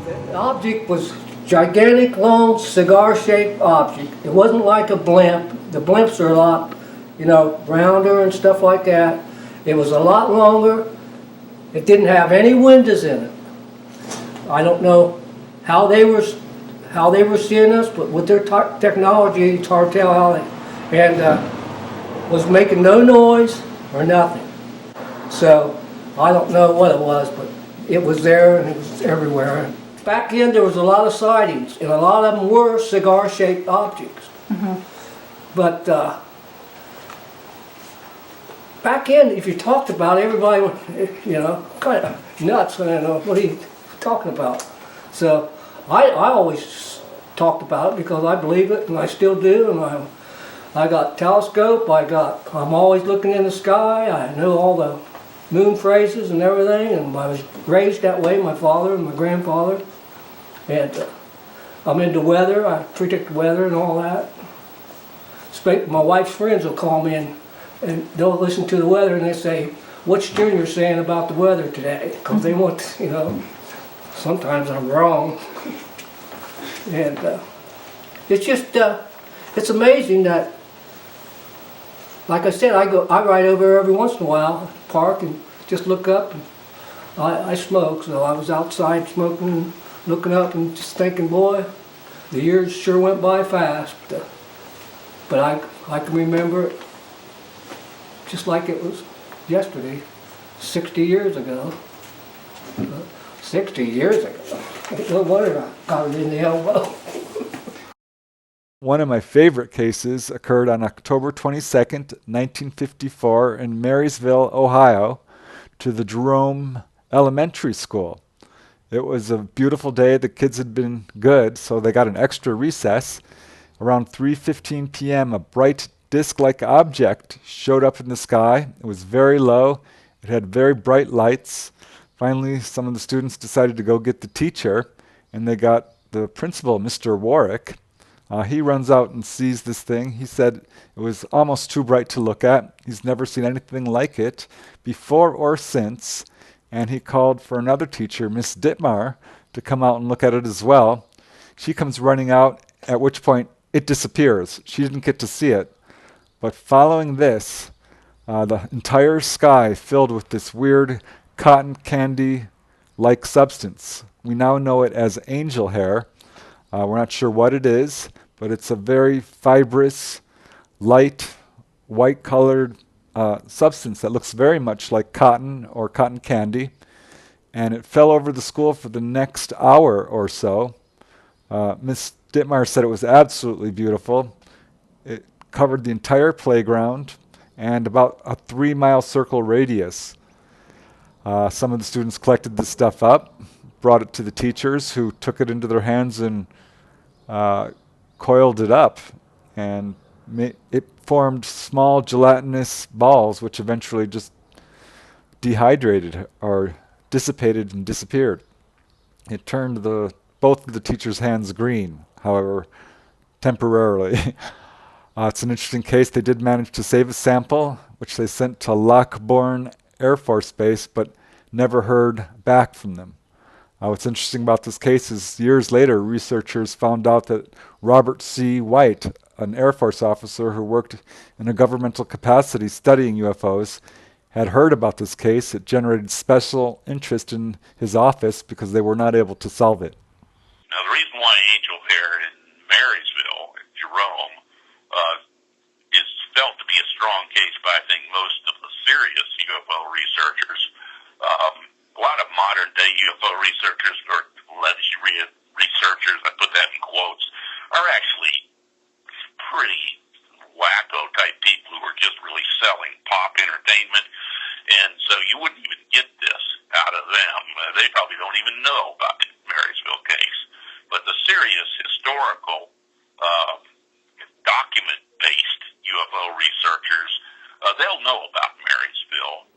The object was gigantic, long, cigar-shaped object. It wasn't like a blimp. The blimps are a lot, rounder and stuff like that. It was a lot longer. It didn't have any windows in it. I don't know how they were seeing us, but with their technology, it's hard to tell how they, and was making no noise or nothing. So I don't know what it was, but it was there and it was everywhere. Back then there was a lot of sightings, and a lot of them were cigar-shaped objects. But back then, if you talked about it, everybody was, kind of nuts. What are you talking about? So I always talked about it because I believe it, and I still do. And I got telescope. I'm always looking in the sky. I know all the moon phases and everything, and I was raised that way. My father and my grandfather, and I'm into weather. I predict weather and all that. My wife's friends will call me and they'll listen to the weather and they say, "What's Junior saying about the weather today?" Because they want, sometimes I'm wrong. And it's just, it's amazing that, like I said, I ride over every once in a while, park and just look up. And I smoke, so I was outside smoking and looking up and just thinking, boy, the years sure went by fast. But I can remember it just like it was yesterday, 60 years ago. 60 years ago. No wonder I got it in the elbow. One of my favorite cases occurred on October 22nd, 1954 in Marysville, Ohio, to the Jerome Elementary School. It was a beautiful day. The kids had been good, so they got an extra recess. Around 3:15 p.m., a bright disc-like object showed up in the sky. It was very low. It had very bright lights. Finally, some of the students decided to go get the teacher, and they got the principal, Mr. Warwick. He runs out and sees this thing. He said it was almost too bright to look at. He's never seen anything like it before or since, and he called for another teacher, Miss Dittmar, to come out and look at it as well. She comes running out, at which point it disappears. She didn't get to see it. But following this, the entire sky filled with this weird cotton candy-like substance. We now know it as angel hair. We're not sure what it is, but it's a very fibrous, light, white-colored substance that looks very much like cotton or cotton candy. And it fell over the school for the next hour or so. Miss Dittmar said it was absolutely beautiful. It covered the entire playground and about a 3-mile circle radius. Some of the students collected this stuff up, brought it to the teachers, who took it into their hands and coiled it up, and it formed small gelatinous balls which eventually just dehydrated or dissipated and disappeared. It turned both of the teachers' hands green, however, temporarily. It's an interesting case. They did manage to save a sample, which they sent to Lockbourne Air Force Base, but never heard back from them. What's interesting about this case is years later, researchers found out that Robert C. White, an Air Force officer who worked in a governmental capacity studying UFOs, had heard about this case. It generated special interest in his office because they were not able to solve it. Now, the reason why angel hair in Marysville, Jerome, is felt to be a strong case by, I think, most of the serious UFO researchers. A lot of modern-day UFO researchers, or alleged researchers, I put that in quotes, are actually pretty wacko-type people who are just really selling pop entertainment, and so you wouldn't even get this out of them. They probably don't even know about the Marysville case. But the serious historical, document-based UFO researchers, they'll know about Marysville.